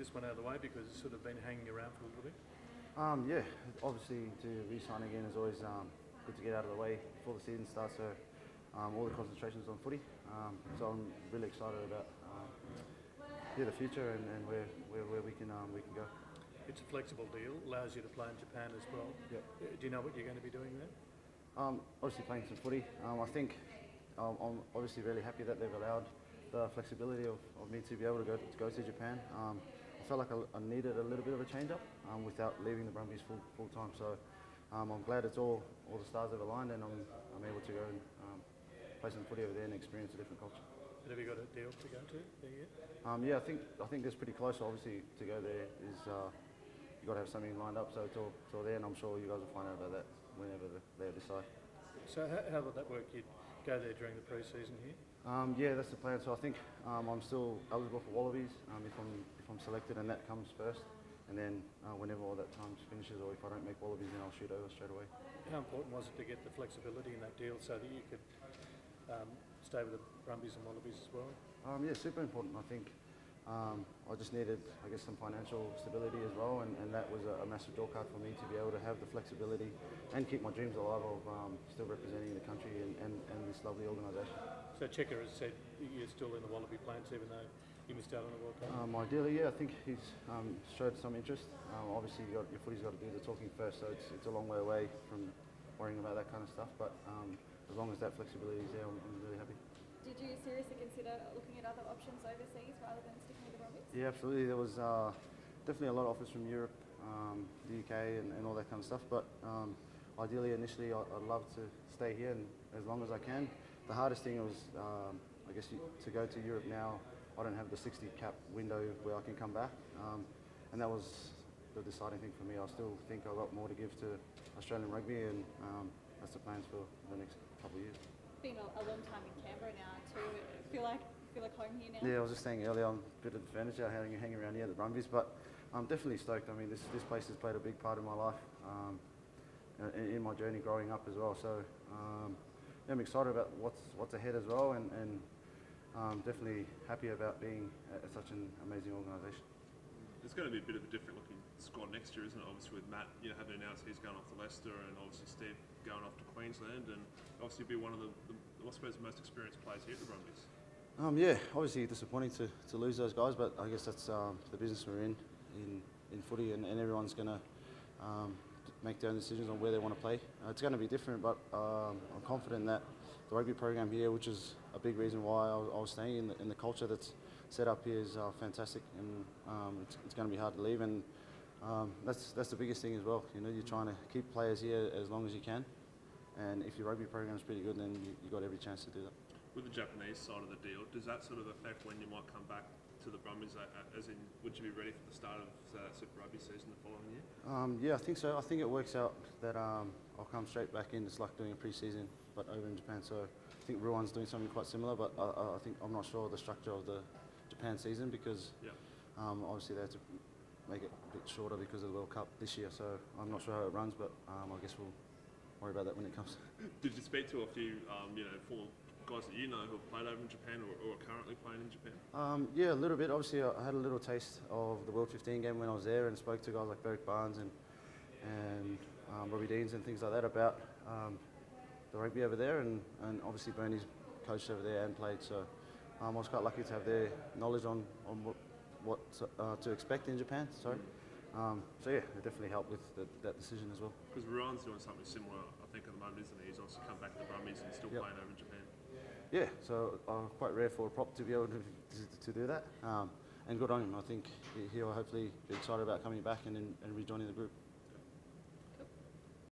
this one out of the way because it's sort of been hanging around for a little bit? Yeah, obviously to re-sign again is always good to get out of the way before the season starts. So all the concentration's on footy. So I'm really excited about the future and where we can go. It's a flexible deal, allows you to play in Japan as well. Yep. Do you know what you're going to be doing there? Obviously playing some footy. I think I'm obviously really happy that they've allowed the flexibility of me to be able to go to Japan. I felt like I needed a little bit of a change up without leaving the Brumbies full time. So I'm glad it's all the stars have aligned and I'm able to go and play some footy over there and experience a different culture. Have you got a deal to go to there yet? Yeah, I think it's pretty close. Obviously, to go there is you got to have something lined up. So it's all there, and I'm sure you guys will find out about that whenever they decide. So how will that work? You'd go there during the pre-season here? Yeah, that's the plan. So I think I'm still eligible for Wallabies if I'm selected, and that comes first. And then whenever all that time finishes, or if I don't make Wallabies, then I'll shoot over straight away. How important was it to get the flexibility in that deal so that you could stay with the Brumbies and Wallabies as well? Yeah, super important. I think I just needed, I guess, some financial stability as well, and that was a massive door card for me to be able to have the flexibility and keep my dreams alive of still representing the country and this lovely organisation. So Checker has said you're still in the Wallaby plans even though you missed out on the World Cup? Ideally, yeah, I think he's showed some interest. Obviously, your footy's got to do the talking first, so it's a long way away from worrying about that kind of stuff, but as long as that flexibility is there, I'm really happy. Did you seriously consider looking at other options overseas rather than sticking with the Brumbies? Yeah, absolutely. There was definitely a lot of offers from Europe, the UK and all that kind of stuff, but ideally, initially, I'd love to stay here and as long as I can. The hardest thing was, I guess, to go to Europe now. I don't have the 60 cap window where I can come back, and that was the deciding thing for me. I still think I've got more to give to Australian rugby, and that's the plans for the next couple of years. It's been a long time in Canberra now too. Feel like home here now? Yeah, I was just saying earlier, I'm a bit of the furniture hanging around here at the Brumbies, but I'm definitely stoked. I mean, this place has played a big part in my life, in my journey growing up as well. So yeah, I'm excited about what's ahead as well, and definitely happy about being at such an amazing organisation. It's going to be a bit of a different looking squad next year, isn't it? Obviously with Matt, having announced he's going off to Leicester, and obviously Steve going off to Queensland, and obviously be one of the I suppose most experienced players here at the Brumbies. Yeah, obviously disappointing to lose those guys, but I guess that's the business we're in footy, and everyone's going to make their own decisions on where they want to play. It's going to be different, but I'm confident that the rugby program here, which is a big reason why I was staying in the culture that's set up here, is fantastic, and it's going to be hard to leave, and that's the biggest thing as well. You're trying to keep players here as long as you can, and if your rugby program is pretty good, then you've got every chance to do that. With the Japanese side of the deal, does that sort of affect when you might come back to the Brumbies? As in, would you be ready for the start of that Super Rugby season the following year? Yeah, I think so. I think it works out that I'll come straight back in. It's like doing a pre-season, but over in Japan. So I think Ruan's doing something quite similar, but I'm not sure of the structure of the Japan season because obviously they had to make it a bit shorter because of the World Cup this year. So I'm not sure how it runs, but I guess we'll worry about that when it comes. Did you speak to a few, former guys that who have played over in Japan or are currently playing in Japan? Yeah, a little bit. Obviously, I had a little taste of the World 15 game when I was there, and spoke to guys like Berwick Barnes and Robbie Deans and things like that about the rugby over there, and obviously Bernie's coached over there and played. So I was quite lucky to have their knowledge on what to expect in Japan. Sorry. So yeah, it definitely helped with that decision as well. Because Ruan's doing something similar, I think, at the moment, isn't he? He's obviously come back to the Brumbies and still playing over in Japan. Yeah, so quite rare for a prop to be able to do that, and good on him. I think he'll hopefully be excited about coming back and rejoining the group.